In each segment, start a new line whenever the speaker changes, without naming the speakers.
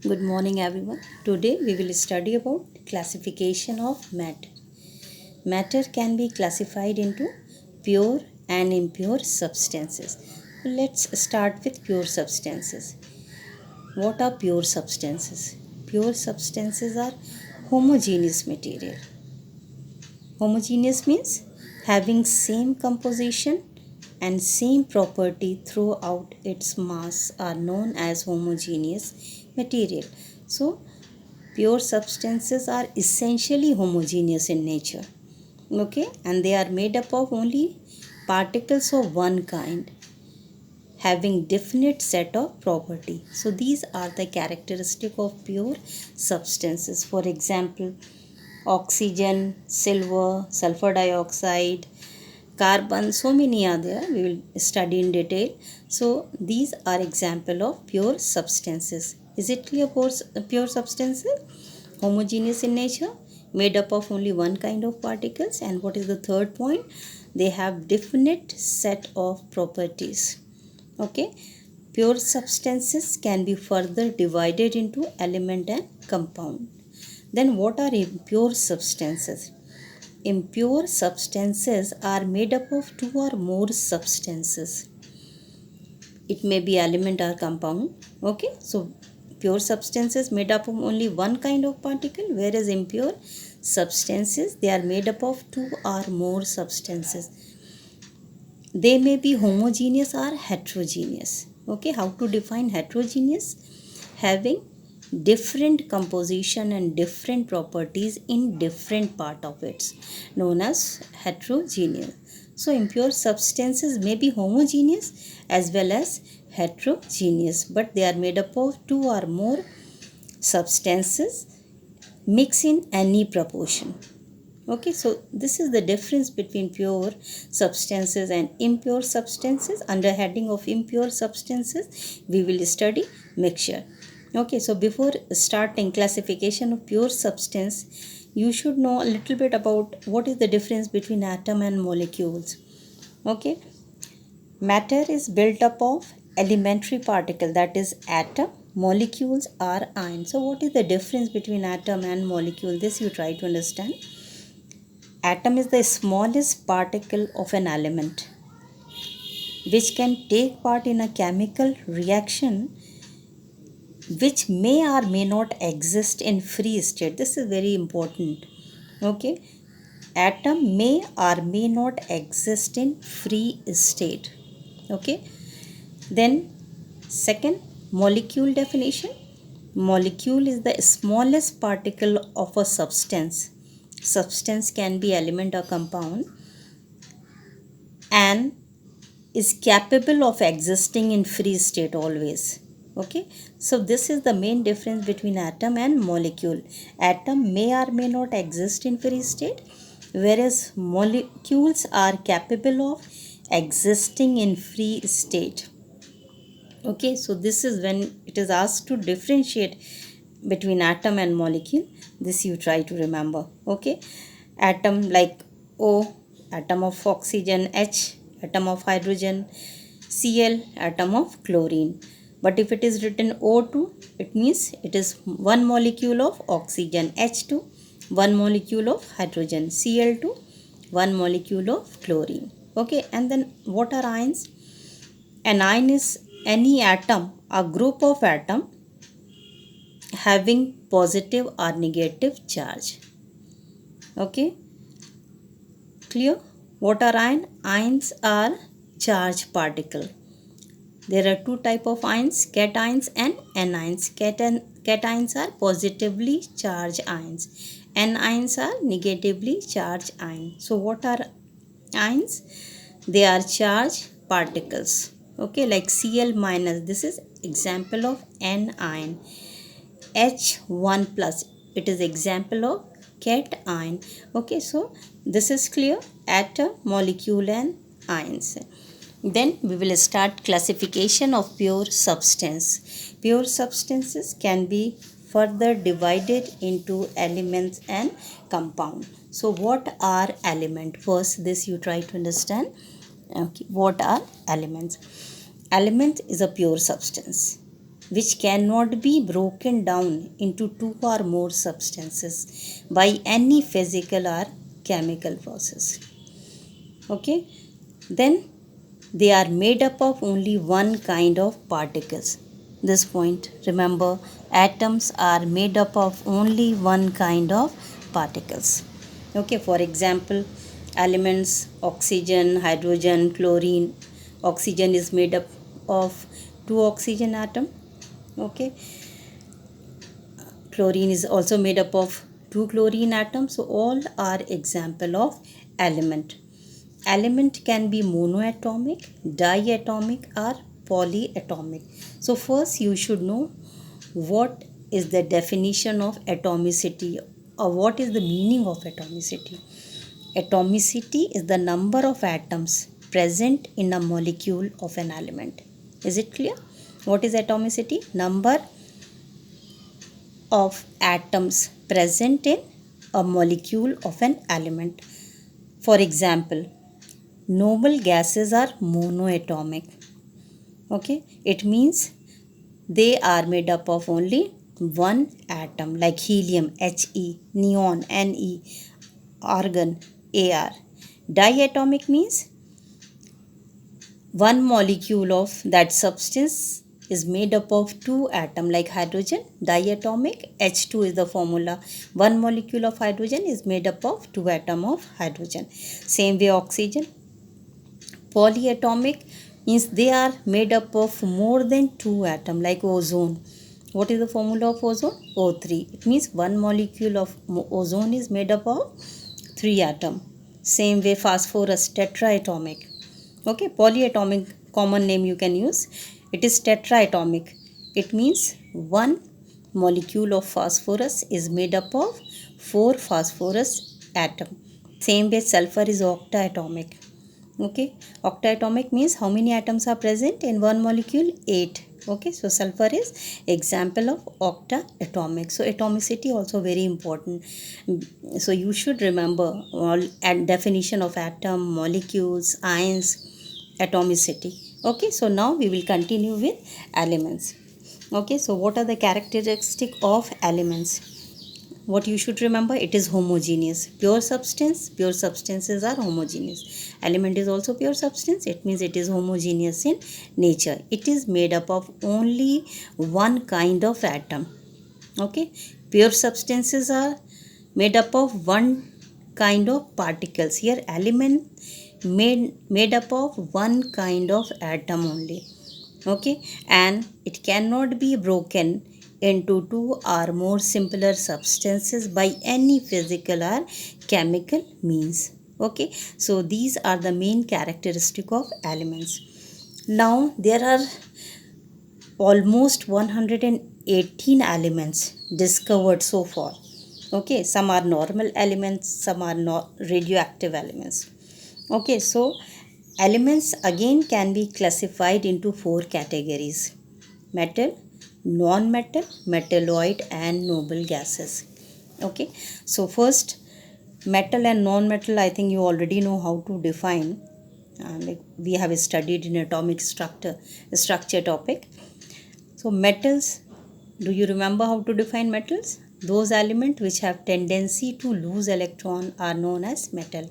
Good morning everyone. Today we will study about classification of matter. Matter can be classified into pure and impure substances. Let's start with pure substances. What are pure substances? Pure substances are homogeneous material. Homogeneous means having same composition and same property throughout its mass are known as homogeneous material. So pure substances are essentially homogeneous in nature, okay, and they are made up of only particles of one kind having definite set of property. So these are the characteristic of pure substances. For example, oxygen, silver, sulfur dioxide, carbon, so many are there, we will study in detail. So these are example of pure substances. Is it clear for pure substances? Homogeneous in nature, made up of only one kind of particles. And what is the third point? They have definite set of properties. Okay, pure substances can be further divided into element and compound. Then what are impure substances? Impure substances are made up of two or more substances. It may be element or compound. Okay, so pure substances made up of only one kind of particle, whereas impure substances, they are made up of two or more substances. They may be homogeneous or heterogeneous. Okay, how to define heterogeneous? Having different composition and different properties in different part of it, known as heterogeneous. So impure substances may be homogeneous as well as heterogeneous, but they are made up of two or more substances mixed in any proportion. Okay, so this is the difference between pure substances and impure substances. Under heading of impure substances, we will study mixture. Okay, so before starting classification of pure substance, you should know a little bit about what is the difference between atom and molecules. Okay, matter is built up of elementary particle, that is atom. Molecules are ion. So what is the difference between atom and molecule? This you try to understand. Atom is the smallest particle of an element which can take part in a chemical reaction which may or may not exist in free state. This is very important. Okay, atom may or may not exist in free state. Okay, then second, molecule definition. Molecule is the smallest particle of a substance. Substance can be element or compound and is capable of existing in free state always. Okay, so this is the main difference between atom and molecule. Atom may or may not exist in free state, whereas molecules are capable of existing in free state. Okay, so this is when it is asked to differentiate between atom and molecule. This you try to remember. Okay, atom like O, atom of oxygen, H, atom of hydrogen, Cl, atom of chlorine. But if it is written O2, it means it is one molecule of oxygen, H2, one molecule of hydrogen, Cl2, one molecule of chlorine. Okay, and then what are ions? An ion is any atom, a group of atom having positive or negative charge. Okay, clear? What are ions? Ions are charged particle. There are two type of ions, cations and anions. Cations are positively charged ions. Anions are negatively charged ions. So what are ions? They are charged particles. Okay, like Cl minus, this is example of anion. H1 plus, it is example of cation. Okay, so this is clear. Atom, molecule and ions. Then we will start classification of pure substance. Pure substances can be further divided into elements and compound. So what are elements? First this you try to understand. Okay, what are elements? Element is a pure substance. which cannot be broken down into two or more substances by any physical or chemical process. Okay, then they are made up of only one kind of particles. This point, remember, atoms are made up of only one kind of particles. Okay, for example, elements oxygen, hydrogen, chlorine. Oxygen is made up of two oxygen atom. Okay, chlorine is also made up of two chlorine atoms. So all are example of element. Element can be monoatomic, diatomic or polyatomic. So first you should know what is the definition of atomicity or what is the meaning of atomicity. Atomicity is the number of atoms present in a molecule of an element. Is it clear? What is atomicity? Number of atoms present in a molecule of an element. For example, noble gases are monoatomic. Okay, it means they are made up of only one atom, like helium He, neon Ne, argon Ar. Diatomic means one molecule of that substance is made up of two atoms, like hydrogen. Diatomic, H2 is the formula. One molecule of hydrogen is made up of two atoms of hydrogen. Same way oxygen. Polyatomic means they are made up of more than two atoms, like ozone. What is the formula of ozone? O3. It means one molecule of ozone is made up of three atoms. Same way phosphorus, tetraatomic. Okay, polyatomic common name you can use. It is tetraatomic. It means one molecule of phosphorus is made up of four phosphorus atoms. Same way sulfur is octaatomic. Okay, octaatomic means how many atoms are present in one molecule? 8. Okay, so sulfur is example of octaatomic. So atomicity also very important. So you should remember all and definition of atom, molecules, ions, atomicity. Okay, so now we will continue with elements. Okay, so what are the characteristics of elements? What you should remember, it is homogeneous. Pure substances are homogeneous. Element is also pure substance. It means it is homogeneous in nature. It is made up of only one kind of atom. Okay, pure substances are made up of one kind of particles. Here element made up of one kind of atom only. Okay, and it cannot be broken into two or more simpler substances by any physical or chemical means. Okay, so these are the main characteristic of elements. Now there are almost 118 elements discovered so far. Okay, some are normal elements, some are not radioactive elements. Okay, so elements again can be classified into four categories: metal, non-metal, metalloid and noble gases. Okay, so first metal and non-metal, I think you already know how to define. Like we have studied in atomic structure topic. So metals, do you remember how to define metals? Those elements which have tendency to lose electron are known as metal.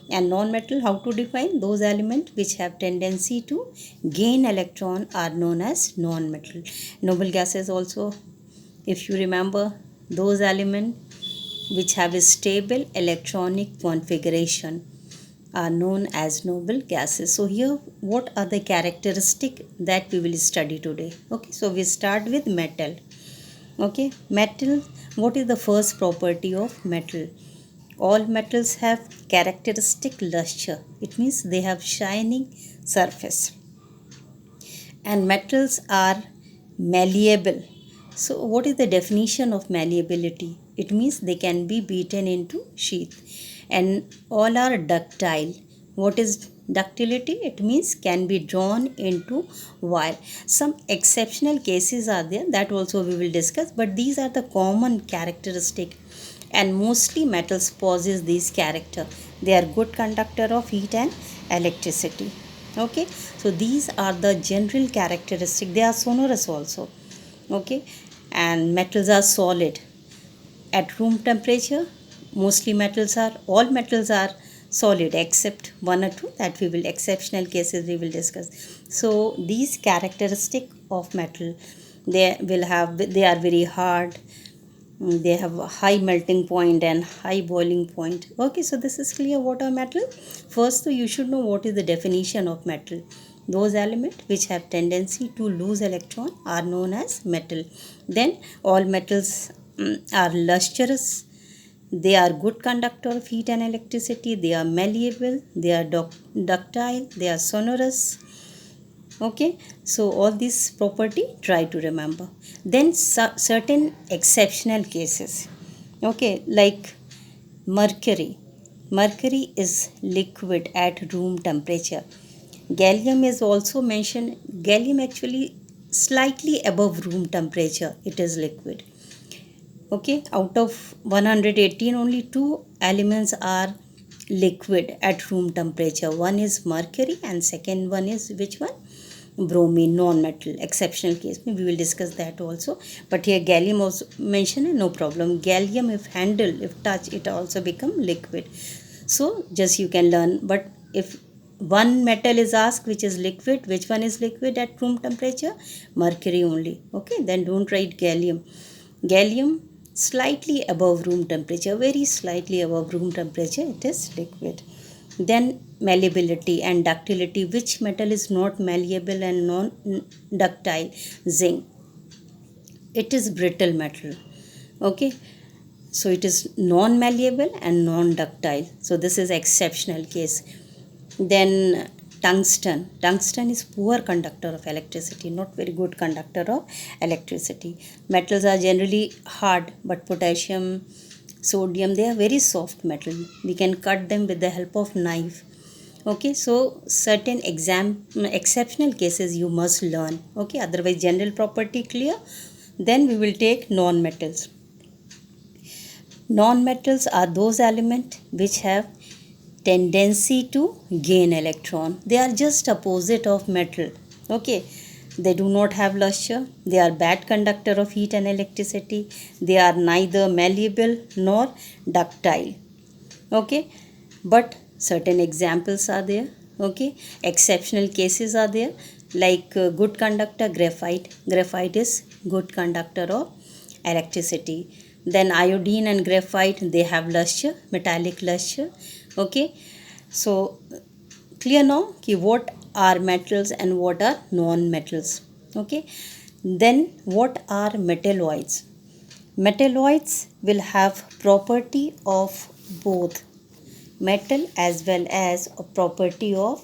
And non-metal, how to define? Those elements which have tendency to gain electron are known as non-metal. Noble gases also, if you remember, those elements which have a stable electronic configuration are known as noble gases. So here what are the characteristics that we will study today? Okay, so we start with metal. Okay, metal, what is the first property of metal? All metals have characteristic luster. It means they have shining surface. And metals are malleable. So what is the definition of malleability? It means they can be beaten into sheath. And all are ductile. What is ductility? It means can be drawn into wire. Some exceptional cases are there, that also we will discuss, but these are the common characteristic, and mostly metals possess these character. They are good conductor of heat and electricity. Okay, so these are the general characteristic. They are sonorous also. Okay, and metals are solid at room temperature. Mostly metals are, all metals are solid except one or two that we will, exceptional cases we will discuss. So these characteristic of metal, they are very hard, they have a high melting point and high boiling point. Okay, so this is clear what are metal. First, so you should know what is the definition of metal. Those elements which have tendency to lose electron are known as metal. Then all metals are lustrous, they are good conductor of heat and electricity, they are malleable, they are ductile, they are sonorous. Okay, so all this property try to remember. Then certain exceptional cases, okay, like mercury. Mercury is liquid at room temperature. Gallium is also mentioned. Gallium actually slightly above room temperature it is liquid. Okay, out of 118 only two elements are liquid at room temperature. One is mercury and second one is which one? Bromine, non-metal, exceptional case. We will discuss that also. But here gallium was mentioned, no problem. Gallium if handled, if touched, it also become liquid. So just you can learn. But if one metal is asked which is liquid, which one is liquid at room temperature? Mercury only. Okay, then don't write gallium. Gallium slightly above room temperature, very slightly above room temperature, it is liquid. Then malleability and ductility. Which metal is not malleable and non ductile? Zinc. It is brittle metal. Okay, so it is non malleable and non ductile. So this is exceptional case. Then tungsten. Tungsten is poor conductor of electricity, not very good conductor of electricity. Metals are generally hard, but potassium, sodium, they are very soft metal. We can cut them with the help of knife. Okay, so certain exceptional cases you must learn. Okay, otherwise general property clear. Then we will take non-metals. Non-metals are those elements which have tendency to gain electron. They are just opposite of metal. Okay, they do not have luster, they are bad conductor of heat and electricity, they are neither malleable nor ductile. Okay, but certain examples are there. Okay, exceptional cases are there, like good conductor graphite. Graphite is good conductor of electricity. Then iodine and graphite, they have luster, metallic luster. Okay, so clear now ki what are metals and what are non-metals. Okay, then what are metalloids? Metalloids will have property of both metal as well as a property of